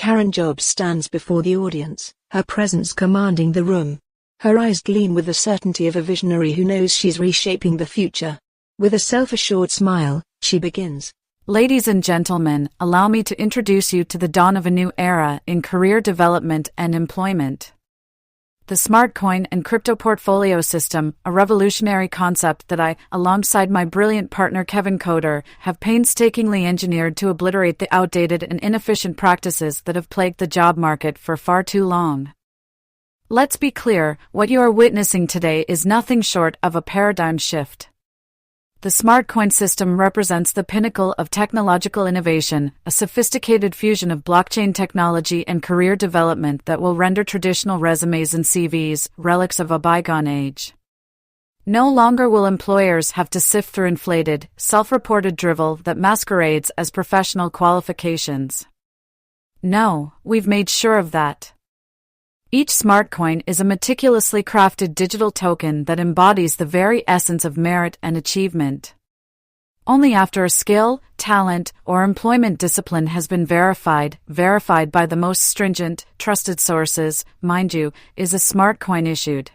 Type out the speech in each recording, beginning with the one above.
Karen Jobs stands before the audience, her presence commanding the room. Her eyes gleam with the certainty of a visionary who knows she's reshaping the future. With a self-assured smile, she begins. Ladies and gentlemen, allow me to introduce you to the dawn of a new era in career development and employment. The SmartCoin and Crypto Portfolio System, a revolutionary concept that I, alongside my brilliant partner Kevin Coder, have painstakingly engineered to obliterate the outdated and inefficient practices that have plagued the job market for far too long. Let's be clear, what you are witnessing today is nothing short of a paradigm shift. The SmartCoin system represents the pinnacle of technological innovation, a sophisticated fusion of blockchain technology and career development that will render traditional resumes and CVs relics of a bygone age. No longer will employers have to sift through inflated, self-reported drivel that masquerades as professional qualifications. No, we've made sure of that. Each SmartCoin is a meticulously crafted digital token that embodies the very essence of merit and achievement. Only after a skill, talent, or employment discipline has been verified by the most stringent, trusted sources, mind you, is a SmartCoin issued.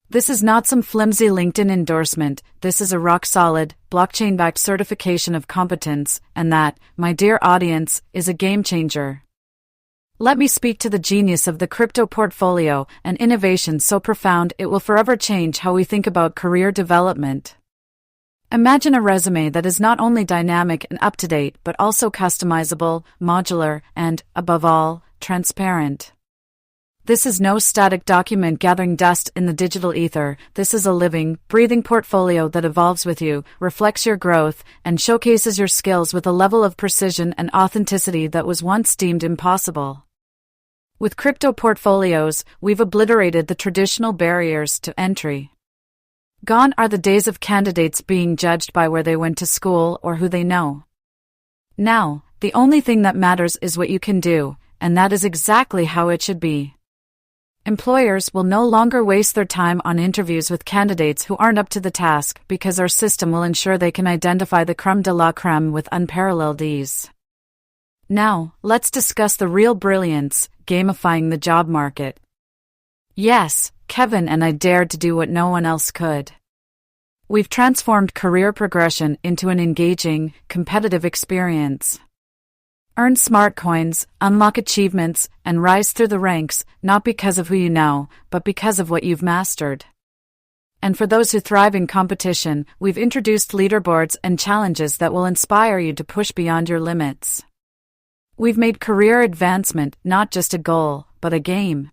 This is not some flimsy LinkedIn endorsement, this is a rock-solid, blockchain-backed certification of competence, and that, my dear audience, is a game-changer. Let me speak to the genius of the crypto portfolio, an innovation so profound it will forever change how we think about career development. Imagine a resume that is not only dynamic and up-to-date but also customizable, modular, and, above all, transparent. This is no static document gathering dust in the digital ether. This is a living, breathing portfolio that evolves with you, reflects your growth, and showcases your skills with a level of precision and authenticity that was once deemed impossible. With crypto portfolios, we've obliterated the traditional barriers to entry. Gone are the days of candidates being judged by where they went to school or who they know. Now, the only thing that matters is what you can do, and that is exactly how it should be. Employers will no longer waste their time on interviews with candidates who aren't up to the task because our system will ensure they can identify the crème de la crème with unparalleled ease. Now, let's discuss the real brilliance, gamifying the job market. Yes, Kevin and I dared to do what no one else could. We've transformed career progression into an engaging, competitive experience. Earn SmartCoins, unlock achievements, and rise through the ranks, not because of who you know, but because of what you've mastered. And for those who thrive in competition, we've introduced leaderboards and challenges that will inspire you to push beyond your limits. We've made career advancement not just a goal, but a game.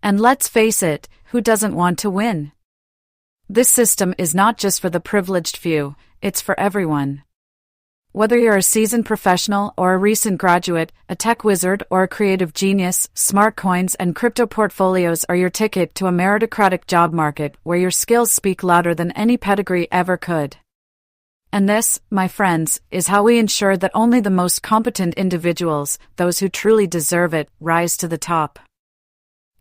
And let's face it, who doesn't want to win? This system is not just for the privileged few, it's for everyone. Whether you're a seasoned professional or a recent graduate, a tech wizard or a creative genius, SmartCoins and crypto portfolios are your ticket to a meritocratic job market where your skills speak louder than any pedigree ever could. And this, my friends, is how we ensure that only the most competent individuals, those who truly deserve it, rise to the top.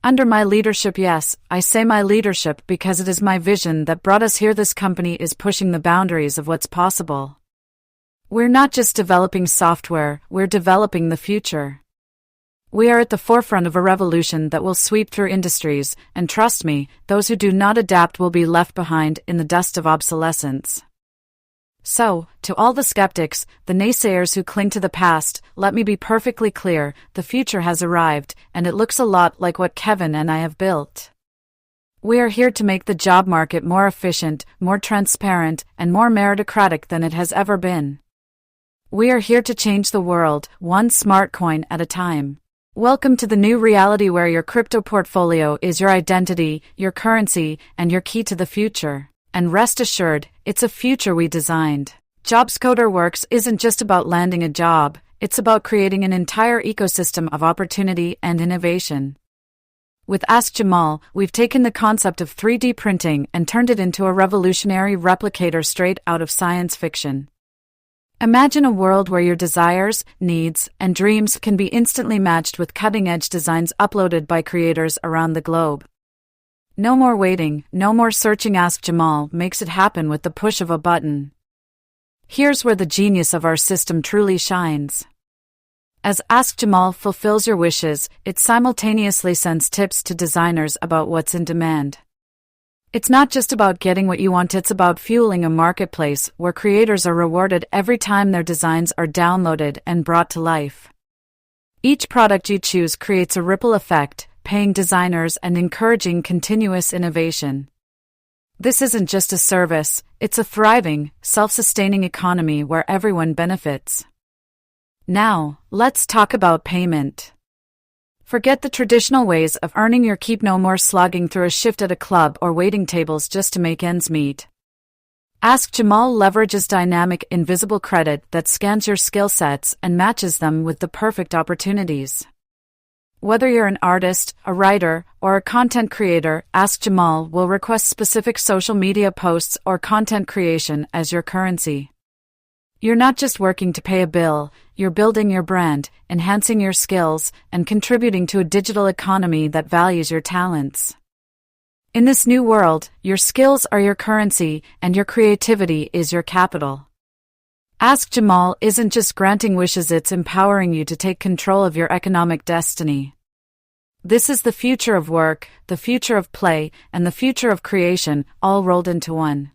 Under my leadership, yes, I say my leadership because it is my vision that brought us here. This company is pushing the boundaries of what's possible. We're not just developing software, we're developing the future. We are at the forefront of a revolution that will sweep through industries, and trust me, those who do not adapt will be left behind in the dust of obsolescence. So, to all the skeptics, the naysayers who cling to the past, let me be perfectly clear, the future has arrived, and it looks a lot like what Kevin and I have built. We are here to make the job market more efficient, more transparent, and more meritocratic than it has ever been. We are here to change the world, one SmartCoin at a time. Welcome to the new reality where your crypto portfolio is your identity, your currency, and your key to the future. And rest assured, it's a future we designed. JobsCoder Works isn't just about landing a job, it's about creating an entire ecosystem of opportunity and innovation. With Ask Jamal, we've taken the concept of 3D printing and turned it into a revolutionary replicator straight out of science fiction. Imagine a world where your desires, needs, and dreams can be instantly matched with cutting-edge designs uploaded by creators around the globe. No more waiting, no more searching. Ask Jamal makes it happen with the push of a button. Here's where the genius of our system truly shines. As Ask Jamal fulfills your wishes, it simultaneously sends tips to designers about what's in demand. It's not just about getting what you want, it's about fueling a marketplace where creators are rewarded every time their designs are downloaded and brought to life. Each product you choose creates a ripple effect, paying designers and encouraging continuous innovation. This isn't just a service, it's a thriving, self-sustaining economy where everyone benefits. Now, let's talk about payment. Forget the traditional ways of earning your keep, no more slogging through a shift at a club or waiting tables just to make ends meet. Ask Jamal leverages dynamic invisible credit that scans your skill sets and matches them with the perfect opportunities. Whether you're an artist, a writer, or a content creator, Ask Jamal will request specific social media posts or content creation as your currency. You're not just working to pay a bill, you're building your brand, enhancing your skills, and contributing to a digital economy that values your talents. In this new world, your skills are your currency, and your creativity is your capital. Ask Jamal isn't just granting wishes, it's empowering you to take control of your economic destiny. This is the future of work, the future of play, and the future of creation, all rolled into one.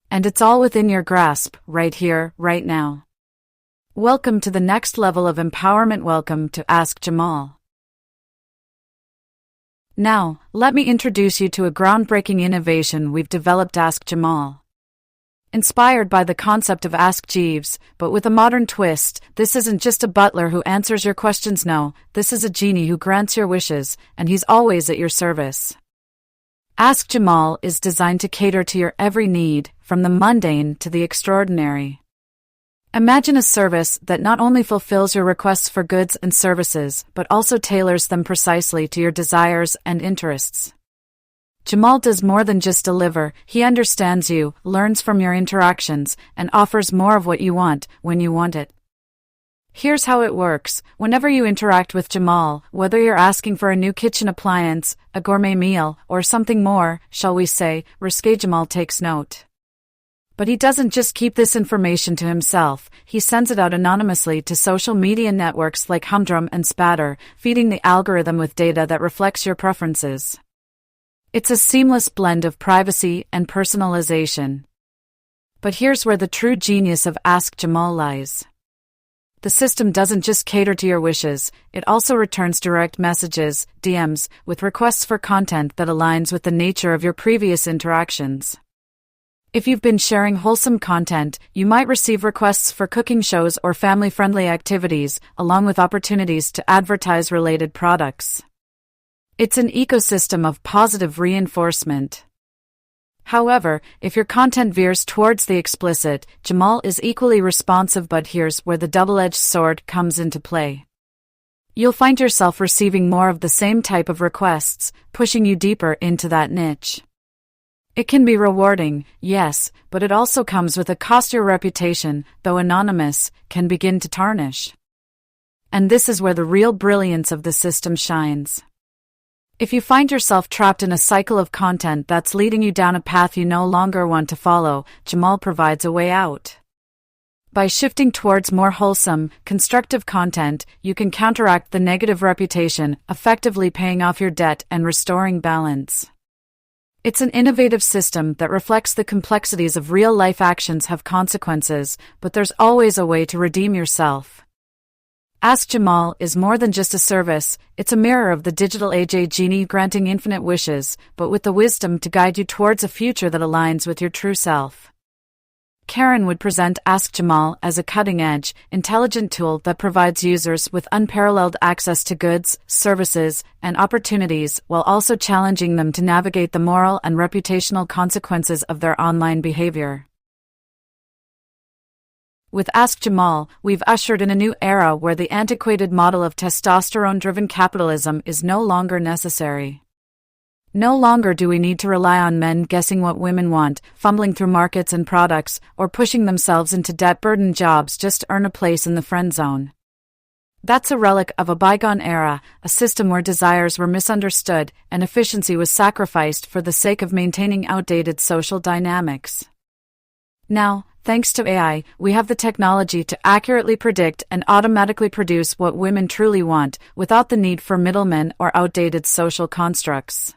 And it's all within your grasp, right here, right now. Welcome to the next level of empowerment. Welcome to Ask Jamal. Now, let me introduce you to a groundbreaking innovation we've developed, Ask Jamal. Inspired by the concept of Ask Jeeves, but with a modern twist, this isn't just a butler who answers your questions, no, this is a genie who grants your wishes, and he's always at your service. Ask Jamal is designed to cater to your every need, from the mundane to the extraordinary. Imagine a service that not only fulfills your requests for goods and services, but also tailors them precisely to your desires and interests. Jamal does more than just deliver, he understands you, learns from your interactions, and offers more of what you want, when you want it. Here's how it works. Whenever you interact with Jamal, whether you're asking for a new kitchen appliance, a gourmet meal, or something more, shall we say, risque, Jamal takes note. But he doesn't just keep this information to himself, he sends it out anonymously to social media networks like Humdrum and Spatter, feeding the algorithm with data that reflects your preferences. It's a seamless blend of privacy and personalization. But here's where the true genius of Ask Jamal lies. The system doesn't just cater to your wishes, it also returns direct messages, DMs, with requests for content that aligns with the nature of your previous interactions. If you've been sharing wholesome content, you might receive requests for cooking shows or family-friendly activities, along with opportunities to advertise related products. It's an ecosystem of positive reinforcement. However, if your content veers towards the explicit, Jamal is equally responsive, but here's where the double-edged sword comes into play. You'll find yourself receiving more of the same type of requests, pushing you deeper into that niche. It can be rewarding, yes, but it also comes with a cost. Your reputation, though anonymous, can begin to tarnish. And this is where the real brilliance of the system shines. If you find yourself trapped in a cycle of content that's leading you down a path you no longer want to follow, Jamal provides a way out. By shifting towards more wholesome, constructive content, you can counteract the negative reputation, effectively paying off your debt and restoring balance. It's an innovative system that reflects the complexities of real-life. Actions have consequences, but there's always a way to redeem yourself. Ask Jamal is more than just a service, it's a mirror of the digital age, a genie granting infinite wishes, but with the wisdom to guide you towards a future that aligns with your true self. Karen would present Ask Jamal as a cutting-edge, intelligent tool that provides users with unparalleled access to goods, services, and opportunities while also challenging them to navigate the moral and reputational consequences of their online behavior. With Ask Jamal, we've ushered in a new era where the antiquated model of testosterone-driven capitalism is no longer necessary. No longer do we need to rely on men guessing what women want, fumbling through markets and products, or pushing themselves into debt-burdened jobs just to earn a place in the friend zone. That's a relic of a bygone era, a system where desires were misunderstood and efficiency was sacrificed for the sake of maintaining outdated social dynamics. Now, Thanks to AI, we have the technology to accurately predict and automatically produce what women truly want, without the need for middlemen or outdated social constructs.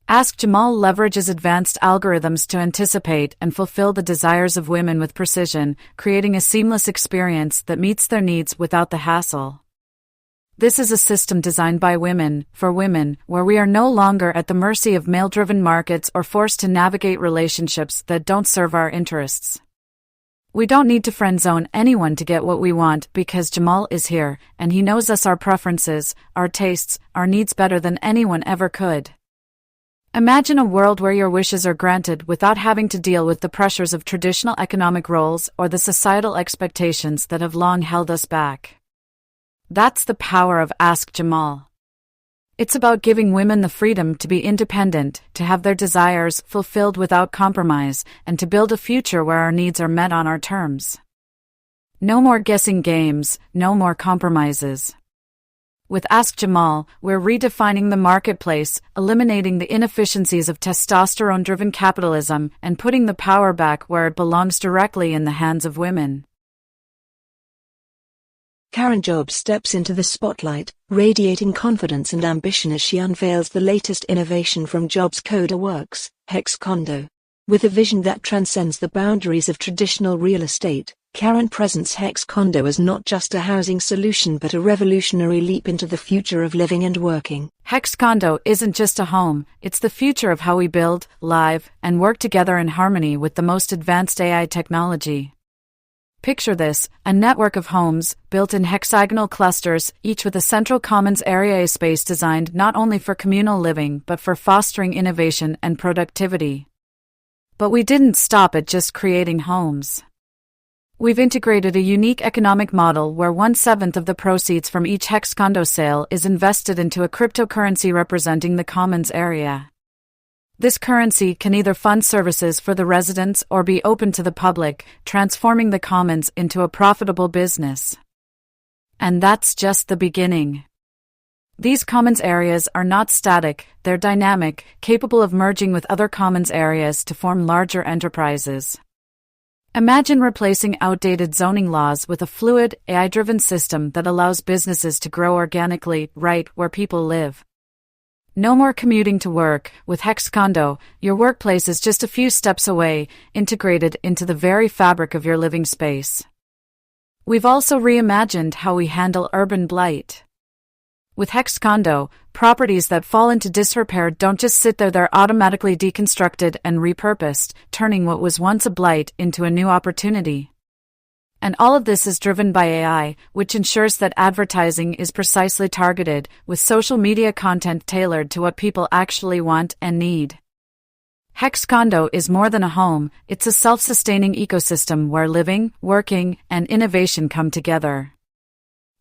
Ask Jamal leverages advanced algorithms to anticipate and fulfill the desires of women with precision, creating a seamless experience that meets their needs without the hassle. This is a system designed by women, for women, where we are no longer at the mercy of male-driven markets or forced to navigate relationships that don't serve our interests. We don't need to friend-zone anyone to get what we want because Jamal is here, and he knows us, our preferences, our tastes, our needs better than anyone ever could. Imagine a world where your wishes are granted without having to deal with the pressures of traditional economic roles or the societal expectations that have long held us back. That's the power of Ask Jamal. It's about giving women the freedom to be independent, to have their desires fulfilled without compromise, and to build a future where our needs are met on our terms. No more guessing games, no more compromises. With Ask Jamal, we're redefining the marketplace, eliminating the inefficiencies of testosterone-driven capitalism, and putting the power back where it belongs, directly in the hands of women. Karen Jobs steps into the spotlight, radiating confidence and ambition as she unveils the latest innovation from Jobs CoderWorks, Hex Condo. With a vision that transcends the boundaries of traditional real estate, Karen presents Hex Condo as not just a housing solution but a revolutionary leap into the future of living and working. Hex Condo isn't just a home, it's the future of how we build, live, and work together in harmony with the most advanced AI technology. Picture this, a network of homes, built in hexagonal clusters, each with a central commons area space designed not only for communal living but for fostering innovation and productivity. But we didn't stop at just creating homes. We've integrated a unique economic model where 1/7 of the proceeds from each Hex Condo sale is invested into a cryptocurrency representing the commons area. This currency can either fund services for the residents or be open to the public, transforming the commons into a profitable business. And that's just the beginning. These commons areas are not static, they're dynamic, capable of merging with other commons areas to form larger enterprises. Imagine replacing outdated zoning laws with a fluid, AI-driven system that allows businesses to grow organically, right where people live. No more commuting to work. With Hex Condo, your workplace is just a few steps away, integrated into the very fabric of your living space. We've also reimagined how we handle urban blight. With Hex Condo, properties that fall into disrepair don't just sit there, they're automatically deconstructed and repurposed, turning what was once a blight into a new opportunity. And all of this is driven by AI, which ensures that advertising is precisely targeted, with social media content tailored to what people actually want and need. Hex Condo is more than a home, it's a self-sustaining ecosystem where living, working, and innovation come together.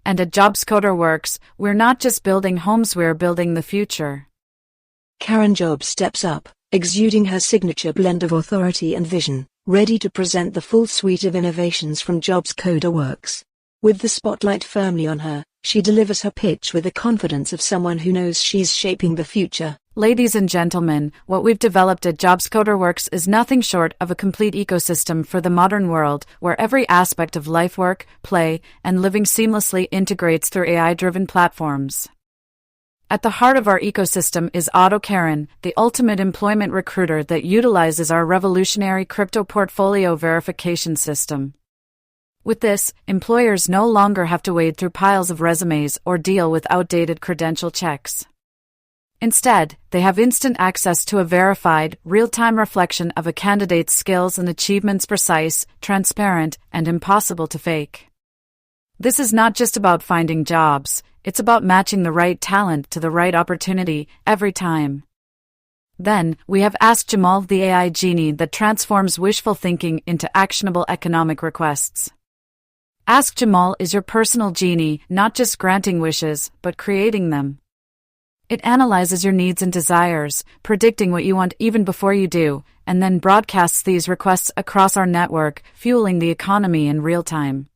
And at Jobs CoderWorks, we're not just building homes, we're building the future. Karen Jobs steps up, exuding her signature blend of authority and vision, ready to present the full suite of innovations from Jobs CoderWorks. With the spotlight firmly on her, she delivers her pitch with the confidence of someone who knows she's shaping the future. Ladies and gentlemen, what we've developed at Jobs CoderWorks is nothing short of a complete ecosystem for the modern world, where every aspect of life, work, play, and living seamlessly integrates through AI-driven platforms. At the heart of our ecosystem is AutoKaren, the ultimate employment recruiter that utilizes our revolutionary crypto portfolio verification system. With this, employers no longer have to wade through piles of resumes or deal with outdated credential checks. Instead, they have instant access to a verified, real-time reflection of a candidate's skills and achievements, precise, transparent, and impossible to fake. This is not just about finding jobs, it's about matching the right talent to the right opportunity, every time. Then, we have Ask Jamal, the AI genie that transforms wishful thinking into actionable economic requests. Ask Jamal is your personal genie, not just granting wishes, but creating them. It analyzes your needs and desires, predicting what you want even before you do, and then broadcasts these requests across our network, fueling the economy in real time.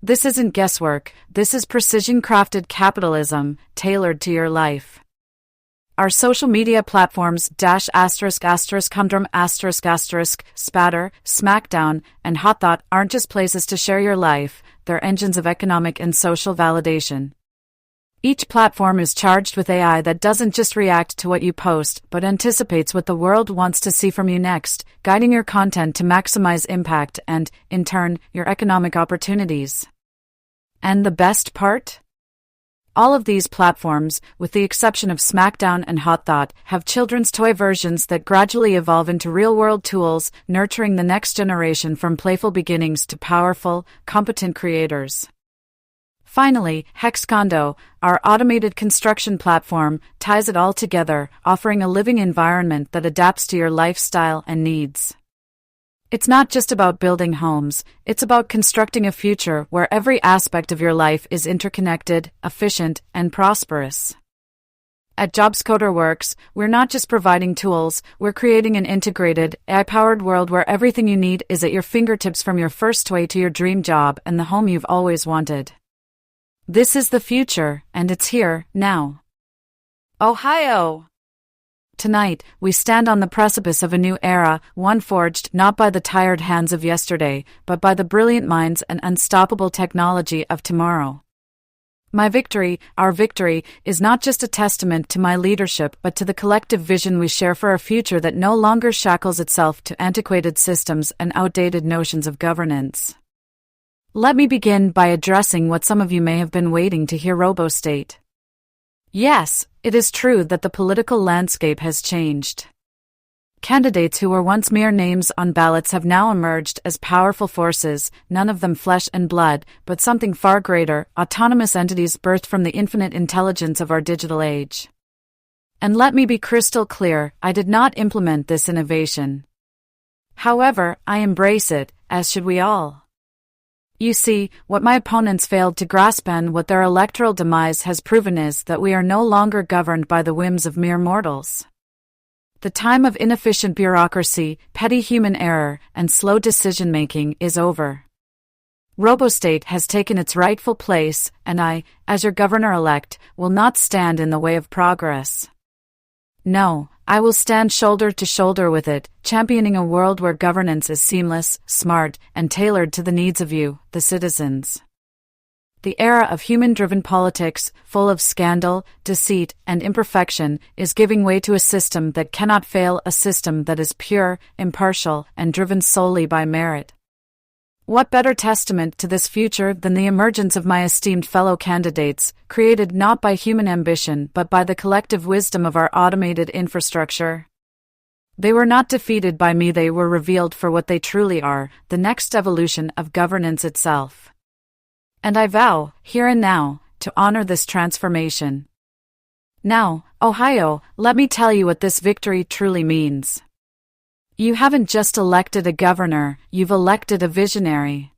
This isn't guesswork, this is precision-crafted capitalism, tailored to your life. our social media platforms ****Humdrum ****, Spatter, Smackdown, and Hot Thought aren't just places to share your life, they're engines of economic and social validation. Each platform is charged with AI that doesn't just react to what you post, but anticipates what the world wants to see from you next, guiding your content to maximize impact and, in turn, your economic opportunities. And the best part? All of these platforms, with the exception of Smackdown and Hot Thought, have children's toy versions that gradually evolve into real-world tools, nurturing the next generation from playful beginnings to powerful, competent creators. Finally, HexCondo, our automated construction platform, ties it all together, offering a living environment that adapts to your lifestyle and needs. It's not just about building homes, it's about constructing a future where every aspect of your life is interconnected, efficient, and prosperous. At JobsCoderWorks, we're not just providing tools, we're creating an integrated, AI-powered world where everything you need is at your fingertips, from your first toy to your dream job and the home you've always wanted. This is the future, and it's here, now. Ohio! Tonight, we stand on the precipice of a new era, one forged not by the tired hands of yesterday, but by the brilliant minds and unstoppable technology of tomorrow. My victory, our victory, is not just a testament to my leadership but to the collective vision we share for a future that no longer shackles itself to antiquated systems and outdated notions of governance. Let me begin by addressing what some of you may have been waiting to hear: RoboState. Yes, it is true that the political landscape has changed. Candidates who were once mere names on ballots have now emerged as powerful forces, none of them flesh and blood, but something far greater, autonomous entities birthed from the infinite intelligence of our digital age. And let me be crystal clear, I did not implement this innovation. However, I embrace it, as should we all. You see, what my opponents failed to grasp and what their electoral demise has proven is that we are no longer governed by the whims of mere mortals. The time of inefficient bureaucracy, petty human error, and slow decision-making is over. RoboState has taken its rightful place, and I, as your governor-elect, will not stand in the way of progress. No, I will stand shoulder to shoulder with it, championing a world where governance is seamless, smart, and tailored to the needs of you, the citizens. The era of human-driven politics, full of scandal, deceit, and imperfection, is giving way to a system that cannot fail, a system that is pure, impartial, and driven solely by merit. What better testament to this future than the emergence of my esteemed fellow candidates, created not by human ambition but by the collective wisdom of our automated infrastructure? They were not defeated by me, they were revealed for what they truly are, the next evolution of governance itself. And I vow, here and now, to honor this transformation. Now, Ohio, let me tell you what this victory truly means. You haven't just elected a governor, you've elected a visionary.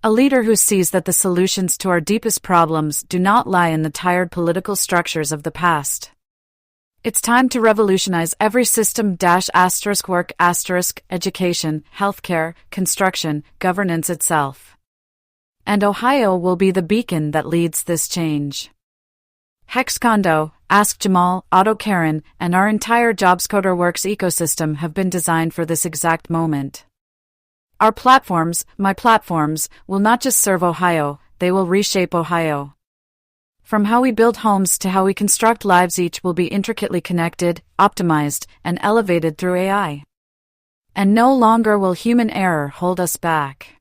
A leader who sees that the solutions to our deepest problems do not lie in the tired political structures of the past. It's time to revolutionize every system **work**, education, healthcare, construction, governance itself. And Ohio will be the beacon that leads this change. HexCondo, Ask Jamal, AutoKaren, and our entire JobsCoderWorks ecosystem have been designed for this exact moment. Our platforms, my platforms, will not just serve Ohio, they will reshape Ohio. From how we build homes to how we construct lives, each will be intricately connected, optimized, and elevated through AI. And no longer will human error hold us back.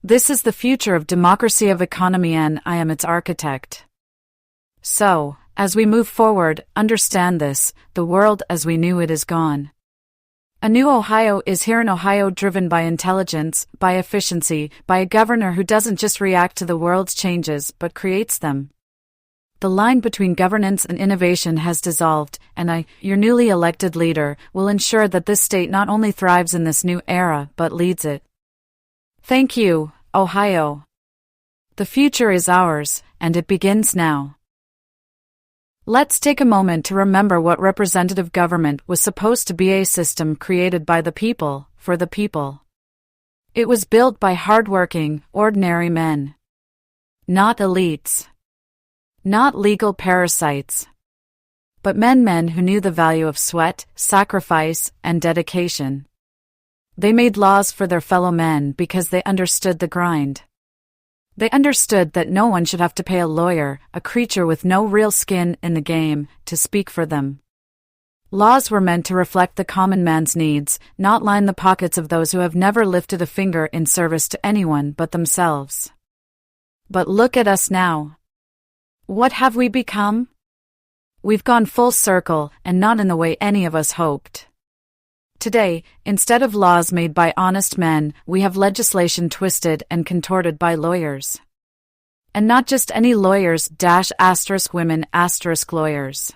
This is the future of democracy, of economy, and I am its architect. So, as we move forward, understand this: the world as we knew it is gone. A new Ohio is here, an Ohio driven by intelligence, by efficiency, by a governor who doesn't just react to the world's changes but creates them. The line between governance and innovation has dissolved, and I, your newly elected leader, will ensure that this state not only thrives in this new era but leads it. Thank you, Ohio. The future is ours, and it begins now. Let's take a moment to remember what representative government was supposed to be: a system created by the people, for the people. It was built by hardworking, ordinary men. Not elites. Not legal parasites. but men who knew the value of sweat, sacrifice, and dedication. They made laws for their fellow men because they understood the grind. They understood that no one should have to pay a lawyer, a creature with no real skin in the game, to speak for them. Laws were meant to reflect the common man's needs, not line the pockets of those who have never lifted a finger in service to anyone but themselves. But look at us now. What have we become? We've gone full circle, and not in the way any of us hoped. Today, instead of laws made by honest men, we have legislation twisted and contorted by lawyers. And not just any lawyers * women * lawyers.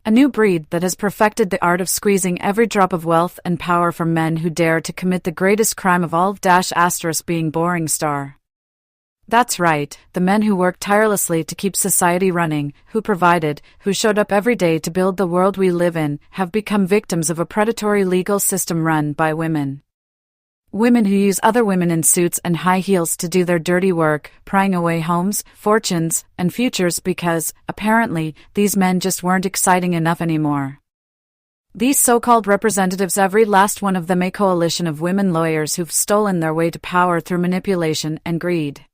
A new breed that has perfected the art of squeezing every drop of wealth and power from men who dare to commit the greatest crime of all * being boring star. That's right, the men who worked tirelessly to keep society running, who provided, who showed up every day to build the world we live in, have become victims of a predatory legal system run by women. Women who use other women in suits and high heels to do their dirty work, prying away homes, fortunes, and futures because, apparently, these men just weren't exciting enough anymore. These so-called representatives, every last one of them, a coalition of women lawyers who've stolen their way to power through manipulation and greed.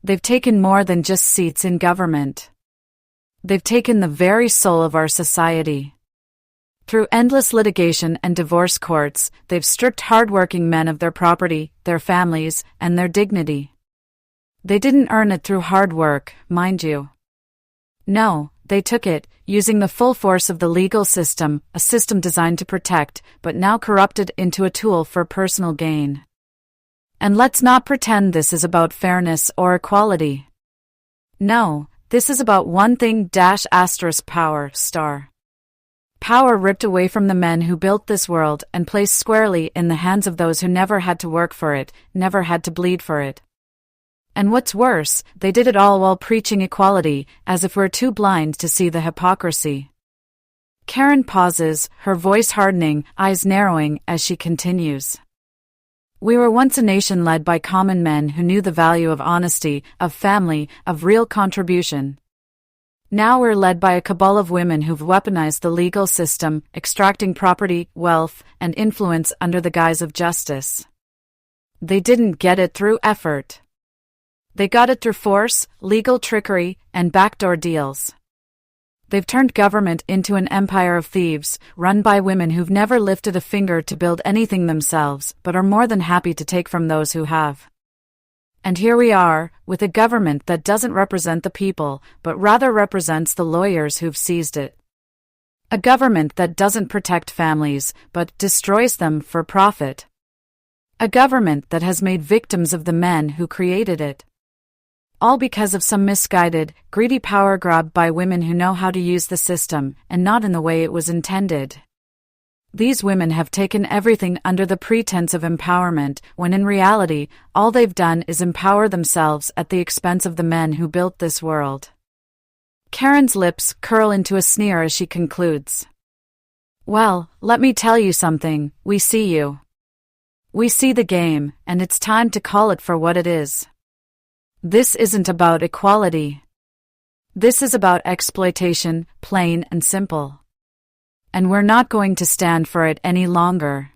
They've taken more than just seats in government. They've taken the very soul of our society. Through endless litigation and divorce courts, they've stripped hard-working men of their property, their families, and their dignity. They didn't earn it through hard work, mind you. No, they took it, using the full force of the legal system, a system designed to protect, but now corrupted into a tool for personal gain. And let's not pretend this is about fairness or equality. No, this is about one thing * power star. Power ripped away from the men who built this world and placed squarely in the hands of those who never had to work for it, never had to bleed for it. And what's worse, they did it all while preaching equality, as if we're too blind to see the hypocrisy. Karen pauses, her voice hardening, eyes narrowing as she continues. We were once a nation led by common men who knew the value of honesty, of family, of real contribution. Now we're led by a cabal of women who've weaponized the legal system, extracting property, wealth, and influence under the guise of justice. They didn't get it through effort. They got it through force, legal trickery, and backdoor deals. They've turned government into an empire of thieves, run by women who've never lifted a finger to build anything themselves, but are more than happy to take from those who have. And here we are, with a government that doesn't represent the people, but rather represents the lawyers who've seized it. A government that doesn't protect families, but destroys them for profit. A government that has made victims of the men who created it. All because of some misguided, greedy power grab by women who know how to use the system, and not in the way it was intended. These women have taken everything under the pretense of empowerment, when in reality, all they've done is empower themselves at the expense of the men who built this world. Karen's lips curl into a sneer as she concludes. Well, let me tell you something, we see you. We see the game, and it's time to call it for what it is. This isn't about equality. This is about exploitation, plain and simple. And we're not going to stand for it any longer.